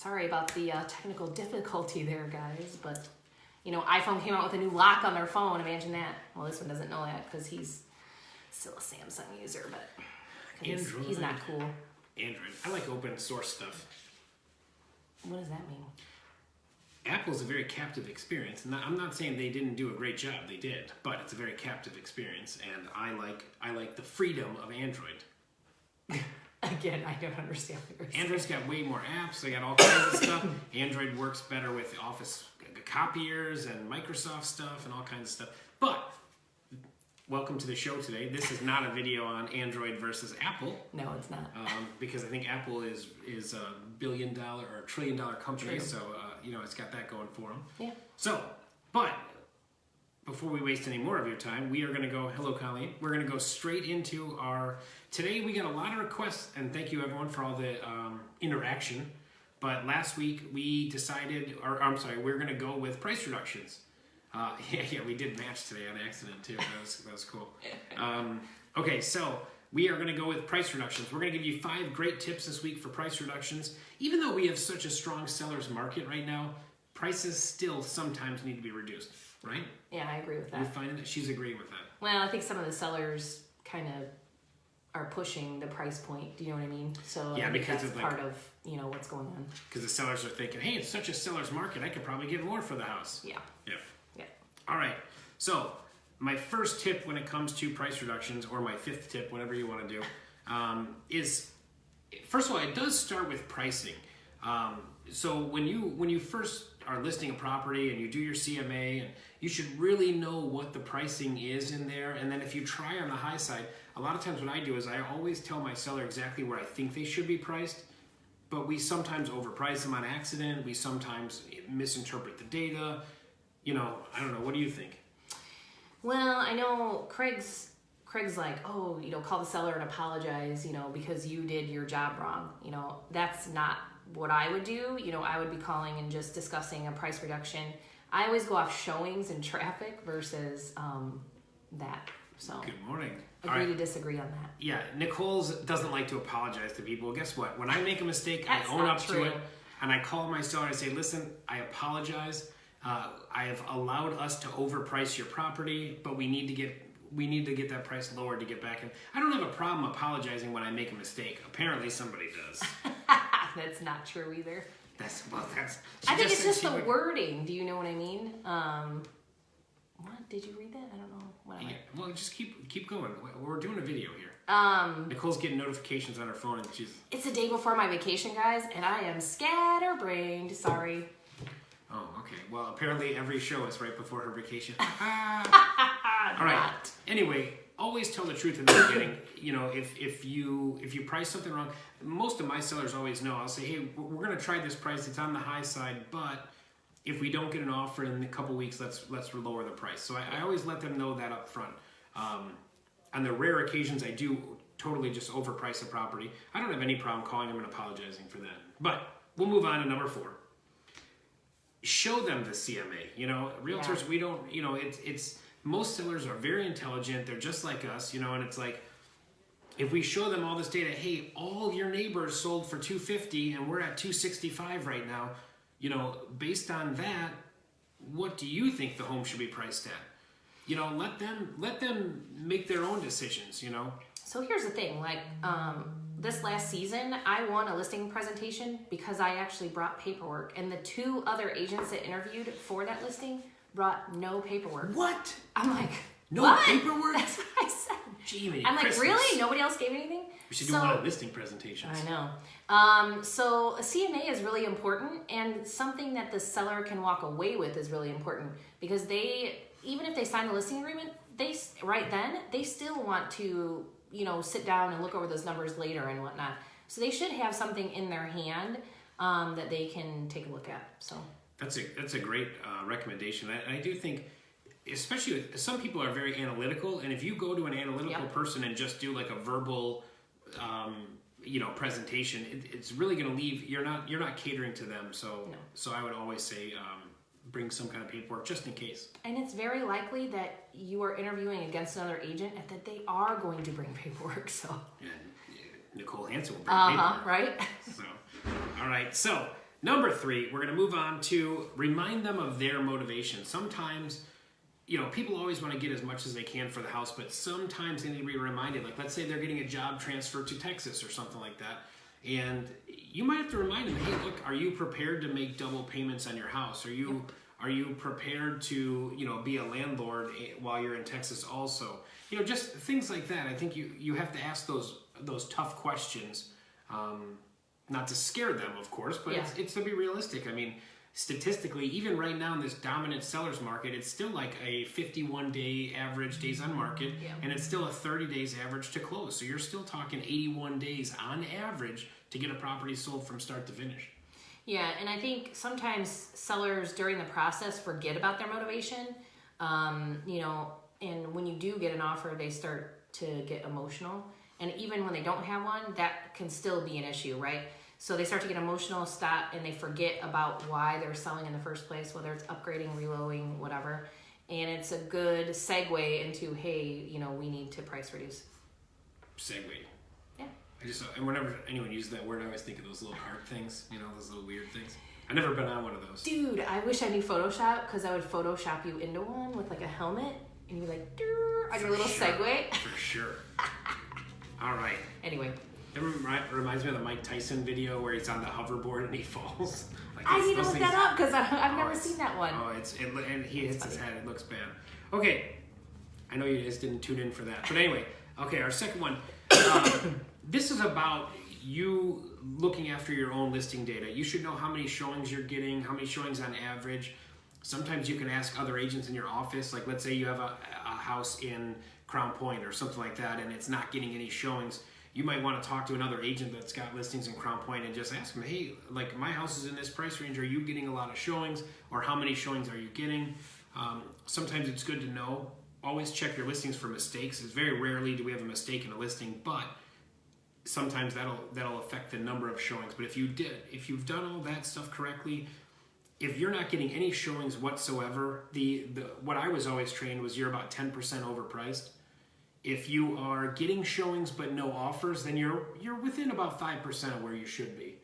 Sorry about the technical difficulty there, guys. But, iPhone came out with a new lock on their phone. Imagine that. Well, this one doesn't know that because he's still a Samsung user, but he's not cool. Android. I like open source stuff. What does that mean? Apple's a very captive experience, and I'm not saying they didn't do a great job. They did, but it's a very captive experience, and I like the freedom of Android. Again, I don't understand what you're saying. Android's got way more apps. They got all kinds of stuff. Android works better with Office copiers and Microsoft stuff and all kinds of stuff. But welcome to the show today. This is not a video on Android versus Apple. No, it's not. Because I think Apple is a billion-dollar or trillion-dollar company, so it's got that going for them. Yeah. So, but before we waste any more of your time, we are going to go. Hello, Colleen. We're going to go straight into our. Today we got a lot of requests, and thank you everyone for all the interaction. But last week we decided, we're going to go with price reductions. Yeah, we did match today on accident too. That was cool. Okay, so we are going to go with price reductions. We're going to give you 5 great tips this week for price reductions. Even though we have such a strong seller's market right now, prices still sometimes need to be reduced, right? Yeah, I agree with that. You're finding that she's agreeing with that. Well, I think some of the sellers kind of are pushing the price point. Do you know what I mean? So yeah, because that's part of what's going on. Because the sellers are thinking, hey, it's such a seller's market, I could probably get more for the house. Yeah. Yeah. Yeah. All right. So my first tip when it comes to price reductions, or my 5th tip, whatever you want to do, is first of all, it does start with pricing. So when you first are listing a property and you do your CMA, and you should really know what the pricing is in there. And then if you try on the high side, a lot of times what I do is I always tell my seller exactly where I think they should be priced, but we sometimes overprice them on accident. We sometimes misinterpret the data. I don't know. What do you think? Well, I know Craig's like, oh, call the seller and apologize, because you did your job wrong. That's not what I would do. I would be calling and just discussing a price reduction. I always go off showings and traffic versus that. So good morning. Agree to disagree on that. Yeah, Nicole doesn't like to apologize to people. Guess what? When I make a mistake, I own up to it, and I call my seller and I say, listen, I apologize. I have allowed us to overprice your property, but we need to get that price lowered to get back in. I don't have a problem apologizing when I make a mistake. Apparently somebody does. That's not true either. I think it's just the wording. Do you know what I mean? What? Did you read that? I don't know. Well, just keep going. We're doing a video here. Nicole's getting notifications on her phone, and It's the day before my vacation, guys, and I am scatterbrained. Sorry. Oh, okay. Well, apparently every show is right before her vacation. All right. Anyway, always tell the truth in the beginning. If you price something wrong, most of my sellers always know. I'll say, hey, we're going to try this price. It's on the high side, but if we don't get an offer in a couple weeks, let's lower the price. So I always let them know that up front. On the rare occasions I do totally just overprice a property, I don't have any problem calling them and apologizing for that. But we'll move on to number 4. Show them the CMA. Realtors, we don't, it's most sellers are very intelligent. They're just like us, and it's like, if we show them all this data, hey, all your neighbors sold for $250 and we're at $265 right now, based on that, what do you think the home should be priced at? Let them make their own decisions, So here's the thing, this last season, I won a listing presentation because I actually brought paperwork, and the 2 other agents that interviewed for that listing brought no paperwork. What? I'm like, no what? Paperwork? That's what I said. Gee, I'm like, really? Nobody else gave anything? We should do one of listing presentations. I know. So a CMA is really important, and something that the seller can walk away with is really important, because even if they sign the listing agreement, they still want to sit down and look over those numbers later and whatnot. So they should have something in their hand that they can take a look at. So that's a great recommendation. I do think, especially some people are very analytical, and if you go to an analytical person and just do like a verbal presentation, it's really going to leave. You're not catering to them. So I would always say bring some kind of paperwork just in case. And it's very likely that you are interviewing against another agent and that they are going to bring paperwork. So Nicole Hansen will bring paperwork. Right. So all right. So number 3, we're going to move on to remind them of their motivation. Sometimes, people always want to get as much as they can for the house, but sometimes they need to be reminded. Like, let's say they're getting a job transfer to Texas or something like that, and you might have to remind them, hey, look, are you prepared to make double payments on your house? Are you prepared to, be a landlord while you're in Texas also? Just things like that. I think you have to ask those tough questions, not to scare them, of course, but it's to be realistic. I mean, statistically, even right now in this dominant seller's market, it's still like a 51-day average days on market, and it's still a 30 days average to close. So you're still talking 81 days on average to get a property sold from start to finish. Yeah, and I think sometimes sellers during the process forget about their motivation, and when you do get an offer, they start to get emotional. And even when they don't have one, that can still be an issue, right? So they start to get emotional, and they forget about why they're selling in the first place, whether it's upgrading, reloading, whatever. And it's a good segue into, hey, we need to price reduce. Segue. Yeah. And whenever anyone uses that word, I always think of those little heart things, those little weird things. I've never been on one of those. Dude, I wish I knew Photoshop, because I would Photoshop you into one with like a helmet, and you'd be like, on your little segue. For sure. All right. Anyway. It reminds me of the Mike Tyson video where he's on the hoverboard and he falls. I need to look that up because I've never seen that one. And he hits his head. It looks bad. Okay. I know you guys didn't tune in for that. But anyway, okay, our second one. This is about you looking after your own listing data. You should know how many showings you're getting, how many showings on average. Sometimes you can ask other agents in your office, like let's say you have a house in Crown Point or something like that and it's not getting any showings. You might want to talk to another agent that's got listings in Crown Point and just ask them, hey, like my house is in this price range. Are you getting a lot of showings, or how many showings are you getting? Sometimes it's good to know. Always check your listings for mistakes. It's very rarely do we have a mistake in a listing, but sometimes that'll affect the number of showings. But if you've done all that stuff correctly, if you're not getting any showings whatsoever, what I was always trained was you're about 10% overpriced. If you are getting showings but no offers, then you're within about 5% of where you should be.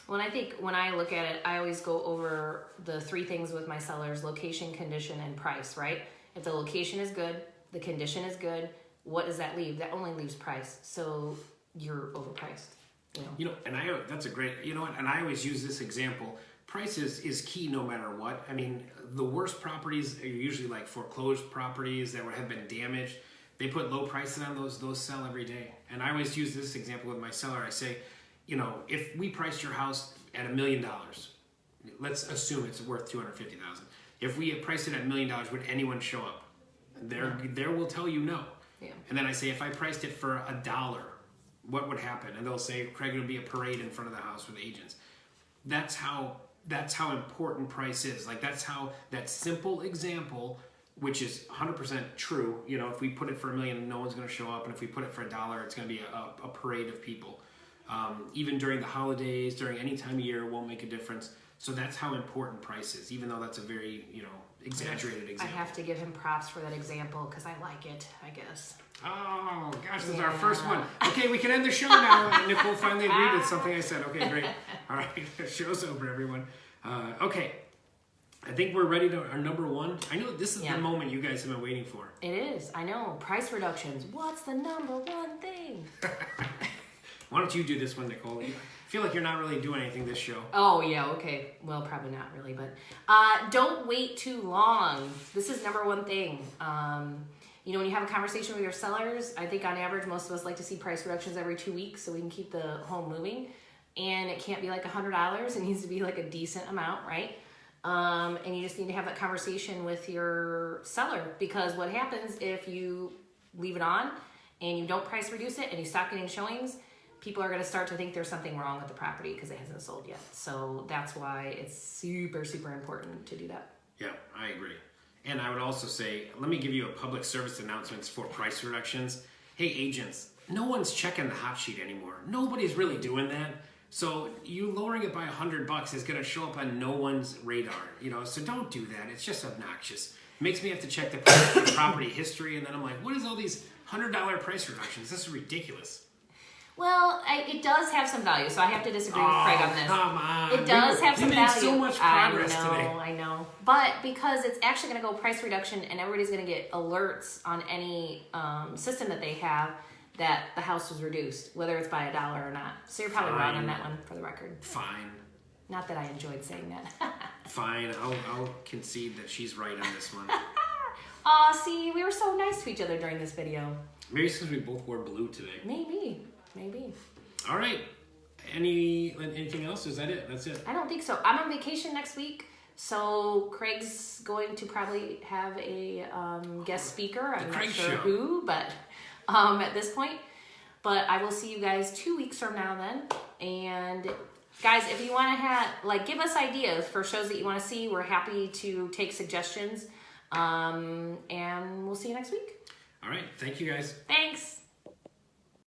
Well, I think when I look at it, I always go over the 3 things with my sellers: location, condition, and price, right? If the location is good, the condition is good, what does that leave? That only leaves price. So you're overpriced. And that's a great, and I always use this example. Price is key no matter what. I mean, the worst properties are usually like foreclosed properties that have been damaged. They put low prices on those sell every day. And I always use this example with my seller. I say, if we priced your house at $1 million, let's assume it's worth $250,000. If we had priced it at $1 million, would anyone show up? There will tell you no. Yeah. And then I say, if I priced it for $1, what would happen? And they'll say, Craig, it'll be a parade in front of the house with agents. That's how important price is. Like that's how that simple example, which is 100% true. If we put it for $1 million, no one's going to show up, and if we put it for $1, it's going to be a parade of people. Even during the holidays, during any time of year, it won't make a difference. So that's how important price is, even though that's a very exaggerated example. I have to give him props for that example because I like it, I guess. Oh gosh, this is our first one. Okay, we can end the show now. Nicole finally agreed with something I said. Okay, great. All right, show's over, everyone. Okay. I think we're ready to our number 1. I know this is the moment you guys have been waiting for. It is. I know. Price reductions. What's the number 1 thing? Why don't you do this one, Nicole? I feel like you're not really doing anything this show. Oh, yeah. Okay. Well, probably not really, but don't wait too long. This is number 1 thing. When you have a conversation with your sellers, I think on average, most of us like to see price reductions every 2 weeks so we can keep the home moving. And it can't be like $100. It needs to be like a decent amount, right? And you just need to have that conversation with your seller, because what happens if you leave it on and you don't price reduce it and you stop getting showings, people are going to start to think there's something wrong with the property because it hasn't sold yet. So that's why it's super, super important to do that. Yeah, I agree. And I would also say, let me give you a public service announcements for price reductions. Hey, agents, no one's checking the hot sheet anymore. Nobody's really doing that. So you lowering it by $100 is going to show up on no one's radar, so don't do that. It's just obnoxious. It makes me have to check the property history, and then I'm like, what is all these $100 price reductions? This is ridiculous. Well, it does have some value, so I have to disagree with Craig on this. Come on. It does have some we made value. so much progress today. I know. But because it's actually going to go price reduction and everybody's going to get alerts on any system that they have that the house was reduced, whether it's by $1 or not. So you're probably right on that one, for the record. Fine. Not that I enjoyed saying that. Fine. I'll concede that she's right on this one. Aw, see, we were so nice to each other during this video. Maybe it's because we both wore blue today. Maybe. All right. Anything else? Is that it? That's it. I don't think so. I'm on vacation next week, so Craig's going to probably have a guest speaker. I'm not sure who, but at this point. But I will see you guys 2 weeks from now then. And guys, if you want to give us ideas for shows that you want to see, we're happy to take suggestions. And we'll see you next week. All right. Thank you, guys. Thanks.